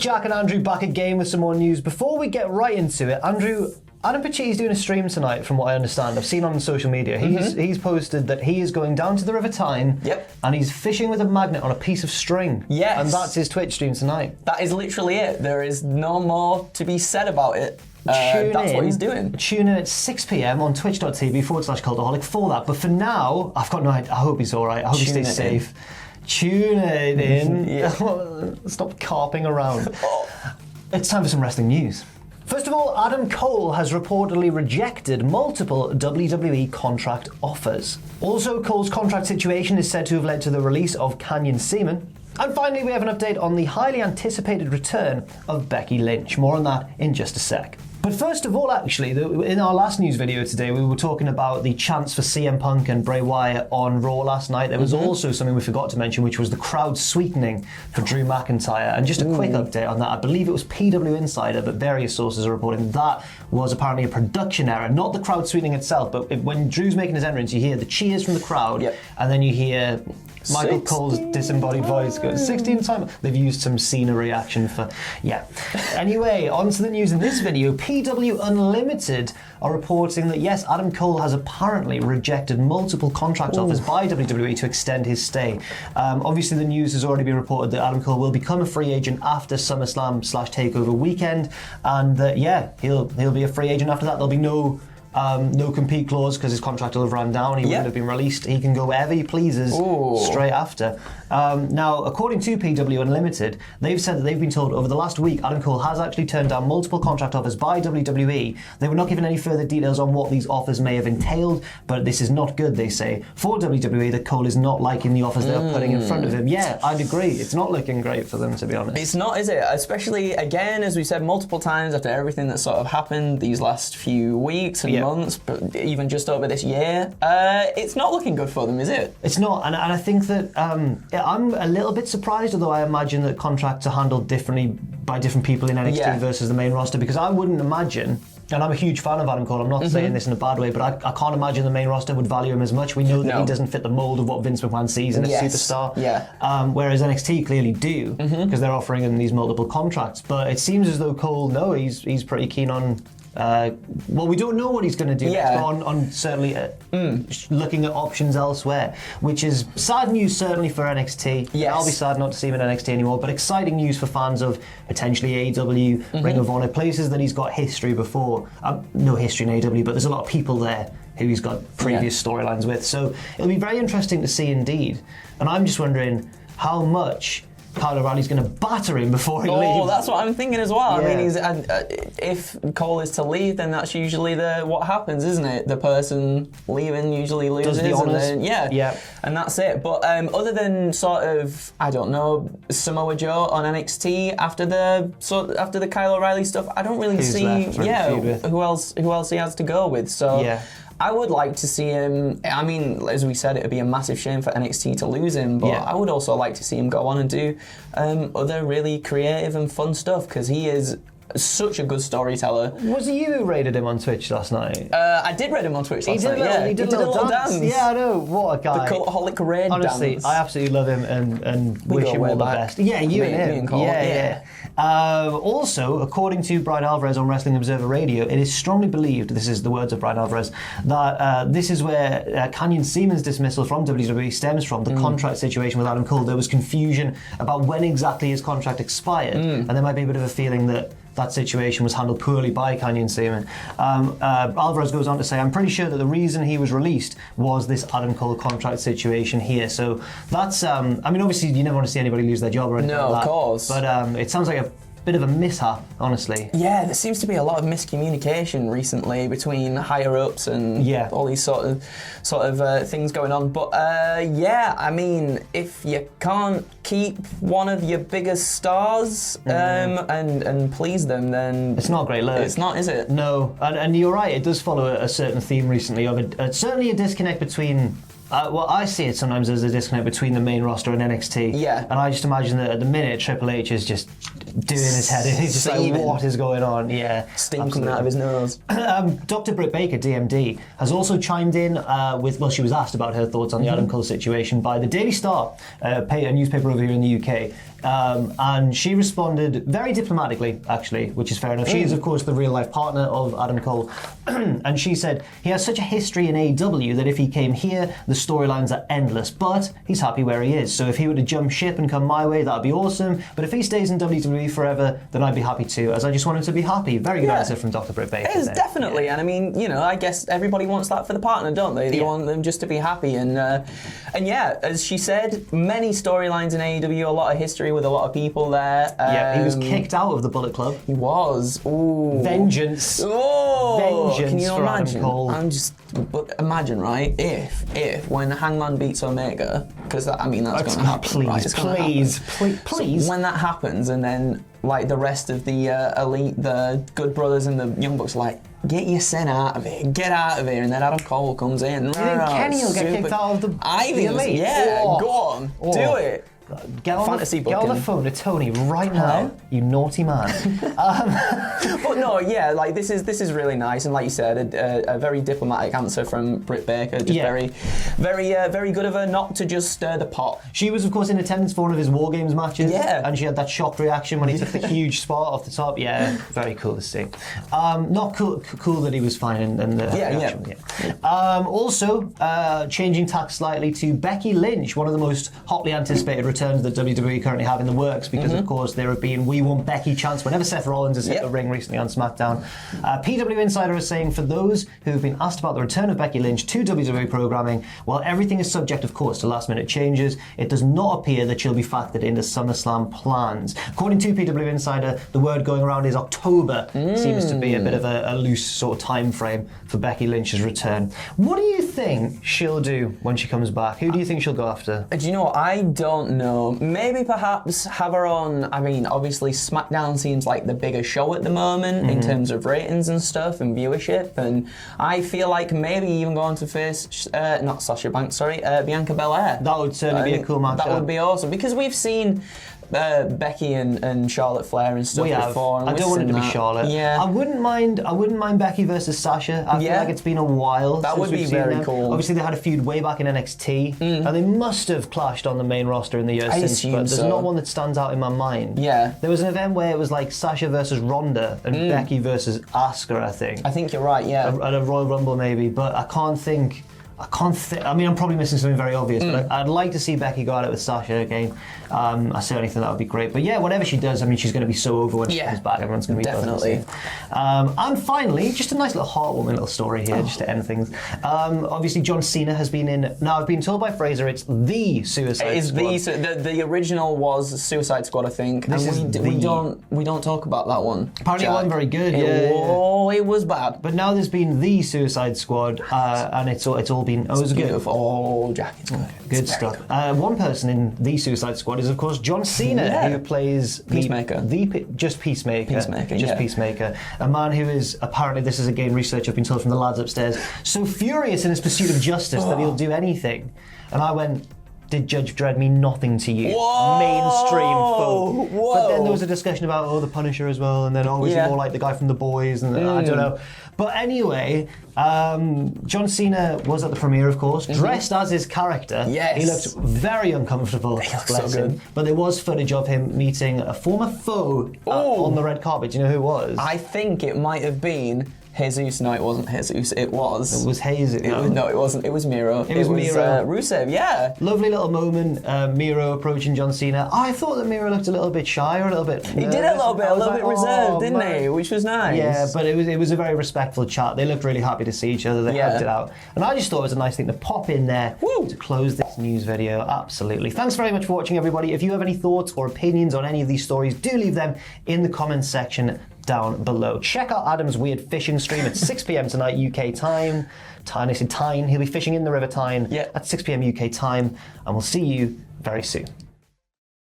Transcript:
Jack and Andrew back again with some more news. Before we get right into it, Andrew, Adam Paci's doing a stream tonight, from what I understand. I've seen on social media. He's posted that he is going down to the River Tyne. Yep. And he's fishing with a magnet on a piece of string. Yes. And that's his Twitch stream tonight. That is literally it. There is no more to be said about it. That's what he's doing. Tune in at 6 p.m. on twitch.tv/Cultaholic for that. But for now, I've got no idea. I hope he's all right. I hope he stays safe. Tune it in. Stop carping around. It's time for some wrestling news. First of all, Adam Cole has reportedly rejected multiple WWE contract offers. Also, Cole's contract situation is said to have led to the release of Canyon Ceman. And finally, we have an update on the highly anticipated return of Becky Lynch. More on that in just a sec. But first of all, actually, in our last news video today, we were talking about the chance for CM Punk and Bray Wyatt on Raw last night. There was also something we forgot to mention, which was the crowd sweetening for Drew McIntyre. And just a quick update on that. I believe it was PW Insider, but various sources are reporting that was apparently a production error. Not the crowd sweetening itself, but when Drew's making his entrance, you hear the cheers from the crowd, and then you hear Michael Cole's disembodied voice goes 16 times. They've used some Cena reaction for, Anyway, on to the news in this video. PW Unlimited are reporting that, yes, Adam Cole has apparently rejected multiple contract offers by WWE to extend his stay. Obviously, the news has already been reported that Adam Cole will become a free agent after SummerSlam/TakeOver weekend, and that, he'll be a free agent after that. There'll be no compete clause because his contract will have run down. He wouldn't have been released. He can go wherever he pleases straight after. Now, according to PW Unlimited, they've said that they've been told over the last week Adam Cole has actually turned down multiple contract offers by WWE. They were not given any further details on what these offers may have entailed, but this is not good, they say, for WWE, that Cole is not liking the offers they're putting in front of him. Yeah, I'd agree. It's not looking great for them, to be honest. It's not, is it? Especially, again, as we said multiple times, after everything that's sort of happened these last few weeks and months, but even just over this year, it's not looking good for them, is it? It's not, and I think that I'm a little bit surprised, although I imagine that contracts are handled differently by different people in NXT versus the main roster, because I wouldn't imagine, and I'm a huge fan of Adam Cole, I'm not saying this in a bad way, but I can't imagine the main roster would value him as much. We know that he doesn't fit the mold of what Vince McMahon sees in a superstar, whereas NXT clearly do, because they're offering him these multiple contracts. But it seems as though Cole, he's pretty keen on well, we don't know what he's going to do next, but on certainly looking at options elsewhere, which is sad news certainly for NXT. Yes. I'll be sad not to see him in NXT anymore, but exciting news for fans of potentially AEW, Ring of Honor, places that he's got history before. No history in AEW, but there's a lot of people there who he's got previous storylines with. So it'll be very interesting to see indeed. And I'm just wondering how much Kyle O'Reilly's going to batter him before he leaves. Oh, that's what I'm thinking as well. I mean, if Cole is to leave, then that's usually what happens, isn't it? The person leaving usually loses. Does the honours. And then, and that's it. But other than sort of, I don't know, Samoa Joe on NXT after the Kyle O'Reilly stuff, I don't really see who else he has to go with. So. I would like to see him, I mean, as we said, it would be a massive shame for NXT to lose him, but I would also like to see him go on and do other really creative and fun stuff, because he is such a good storyteller. Was it you who raided him on Twitch last night? I did raid him on Twitch last night, He did a little dance. Yeah, I know. What a guy. The Cultaholic raid Honestly, dance. I absolutely love him and wish him all the best. Yeah, you and him. Me and Cole. Also, according to Brian Alvarez on Wrestling Observer Radio, it is strongly believed, this is the words of Brian Alvarez, that this is where Canyon Ceman's dismissal from WWE stems from, the contract situation with Adam Cole. There was confusion about when exactly his contract expired, and there might be a bit of a feeling that situation was handled poorly by Canyon Ceman. Alvarez goes on to say, I'm pretty sure that the reason he was released was this Adam Cole contract situation here. So that's, I mean, obviously you never want to see anybody lose their job or anything like that. No, of course. But it sounds like a bit of a mishap, honestly. Yeah, there seems to be a lot of miscommunication recently between higher ups and all these sort of things going on. But I mean, if you can't keep one of your biggest stars and please them, then it's not a great look. It's not, is it? No, and you're right. It does follow a certain theme recently of certainly a disconnect between. Well, I see it sometimes as a disconnect between the main roster and NXT. Yeah. And I just imagine that at the minute, Triple H is just doing his head in. He's just like, what is going on? Yeah. Steam coming out of his nose. Dr. Britt Baker, DMD, has also chimed in with, well, she was asked about her thoughts on the Adam Cole situation by the Daily Star, a newspaper over here in the UK. And she responded very diplomatically, actually, which is fair enough. She is, of course, the real-life partner of Adam Cole. And she said, he has such a history in AEW that if he came here, the storylines are endless. But he's happy where he is. So if he were to jump ship and come my way, that'd be awesome. But if he stays in WWE forever, then I'd be happy too, as I just want him to be happy. Very good answer from Dr. Britt Baker. It is, definitely. And I mean, you know, I guess everybody wants that for the partner, don't they? They want them just to be happy. And yeah, as she said, many storylines in AEW, a lot of history with a lot of people there. Yeah, he was kicked out of the Bullet Club. He was. Ooh. Vengeance. Oh. Vengeance. Can you imagine? But imagine, right? If when Hangman beats Omega, because I mean that's going to happen. Please. So when that happens, and then like the rest of the elite, the Good Brothers and the Young Bucks, are like, get your sin out of here, get out of here, and then Adam Cole comes in. You think Kenny will get kicked out of the elite? Yeah, go on, do it. Get on the phone to Tony right now, you naughty man. But no, yeah, like this is really nice, and like you said, a very diplomatic answer from Britt Baker. Just very good of her not to just stir the pot. She was, of course, in attendance for one of his War Games matches. Yeah, and she had that shocked reaction when he took the huge spot off the top. Yeah, very cool to see. Not cool that he was fine in the reaction. Also, changing tack slightly to Becky Lynch, one of the most hotly anticipated returns that WWE currently have in the works, because of course there have been "We Want Becky" chants whenever Seth Rollins has hit the ring recently on SmackDown. PW Insider is saying, for those who have been asked about the return of Becky Lynch to WWE programming, while everything is subject, of course, to last-minute changes, it does not appear that she'll be factored into SummerSlam plans. According to PW Insider, the word going around is October. Seems to be a bit of a loose sort of time frame for Becky Lynch's return. What do you think she'll do when she comes back? Who do you think she'll go after? Do you know what? I don't know. Maybe perhaps have her on. I mean, obviously SmackDown seems like the bigger show at the moment in terms of ratings and stuff and viewership, and I feel like maybe even going to face not Sasha Banks, Bianca Belair. That would certainly be a cool match. That would be awesome, because we've seen Becky and Charlotte Flair and stuff before. And I don't want it to be Charlotte. Yeah. I wouldn't mind Becky versus Sasha. I feel like it's been a while. That would be very cool. Obviously, they had a feud way back in NXT, and they must have clashed on the main roster in the years since. But there's not one that stands out in my mind. Yeah. There was an event where it was like Sasha versus Ronda and Becky versus Asuka, I think. I think you're right. Yeah. At a Royal Rumble maybe, but I can't think. I mean, I'm probably missing something very obvious, but I'd like to see Becky go at it with Sasha again. I certainly think that would be great. But yeah, whatever she does, I mean, she's going to be so over when she comes back. Everyone's going to be definitely. And finally, just a nice little heartwarming little story here, just to end things. Obviously, John Cena has been in. Now, I've been told by Fraser it's the Suicide Squad. The original was Suicide Squad, I think. We don't talk about that one. Apparently, it wasn't very good. It was bad. But now there's been the Suicide Squad, and it's all been. Oh, it was good. Jack, it's good. Good stuff. One person in the Suicide Squad is, of course, John Cena, who plays Peacemaker. Peacemaker. A man who is, apparently, this is again research I've been told from the lads upstairs, so furious in his pursuit of justice that he'll do anything. And I went, did Judge Dredd mean nothing to you? Whoa! Mainstream folk. Whoa! But then there was a discussion about, the Punisher as well, and then was he more like the guy from The Boys, and I don't know. But anyway, John Cena was at the premiere, of course, dressed as his character. Yes. He looked very uncomfortable. He looked so good. But there was footage of him meeting a former foe on the red carpet. Do you know who it was? I think it might have been Jesus. No, it wasn't Jesus. It was. It was Jesus. No, it wasn't. It was Miro. It was Miro. Rusev, yeah. Lovely little moment. Miro approaching John Cena. I thought that Miro looked a little bit shy or a little bit. He did a little bit reserved, didn't he? Which was nice. Yeah, but it was a very respectful chat. They looked really happy to see each other. They hugged it out, and I just thought it was a nice thing to pop in there to close this news video. Absolutely. Thanks very much for watching, everybody. If you have any thoughts or opinions on any of these stories, do leave them in the comments section down below. Check out Adam's weird fishing stream at 6 p.m. tonight UK time. I said Tyne. He'll be fishing in the River Tyne at 6 p.m. UK time, and we'll see you very soon.